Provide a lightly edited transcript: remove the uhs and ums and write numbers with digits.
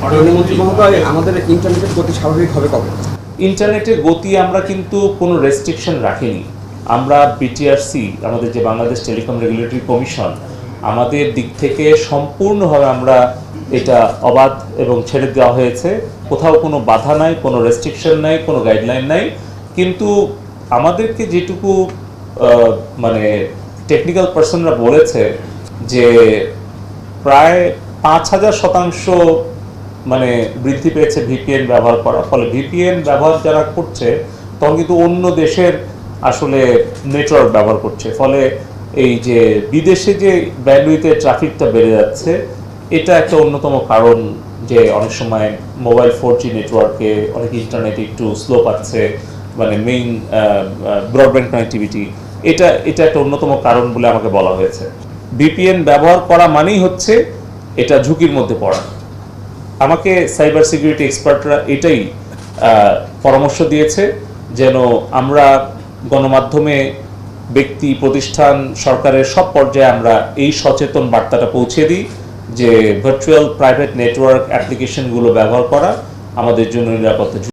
প্রধানমন্ত্রী মহোদয়, আমাদের ইন্টারনেটের গতি স্বাভাবিক হবে কবে? ইন্টারনেটের গতি আমরা কিন্তু কোনো রেস্ট্রিকশন রাখিনি। আমরা বিটিআরসি, আমাদের যে বাংলাদেশ টেলিকম রেগুলেটরি কমিশন, আমাদের দিক থেকে সম্পূর্ণভাবে আমরা এটা অবাধ এবং ছেড়ে দেওয়া হয়েছে। কোথাও কোনো বাধা নাই, কোনো রেস্ট্রিকশন নাই, কোনো গাইডলাইন নাই। কিন্তু আমাদেরকে যেটুকু মানে টেকনিক্যাল পার্সনরা বলেছে যে প্রায় ৫,০০০% মানে বৃদ্ধি পেয়েছে ভিপিএন ব্যবহার করা। ফলে ভিপিএন ব্যবহার যারা করছে তখন কিন্তু অন্য দেশের আসলে নেটওয়ার্ক ব্যবহার করছে। ফলে এই যে বিদেশে যে ব্যান্ডউইথের ট্রাফিকটা বেড়ে যাচ্ছে, এটা একটা অন্যতম কারণ যে অনেক সময় মোবাইল 4G নেটওয়ার্কে অনেক ইন্টারনেট একটু স্লো পাচ্ছে, মানে মেইন ব্রডব্যান্ড কানেক্টিভিটি, এটা একটা অন্যতম কারণ বলে আমাকে বলা হয়েছে। ভিপিএন ব্যবহার করা মানেই হচ্ছে এটা ঝুঁকির মধ্যে পড়া। আমাকে সাইবার সিকিউরিটি এক্সপার্টরা এটাই পরামর্শ দিয়েছে যেন আমরা গণমাধ্যমে, ব্যক্তি, প্রতিষ্ঠান, সরকারের সব পর্যায়ে আমরা এই সচেতন বার্তাটা পৌঁছে দিই যে ভার্চুয়াল প্রাইভেট নেটওয়ার্ক অ্যাপ্লিকেশনগুলো ব্যবহার করা আমাদের জন্য নিরাপত্তা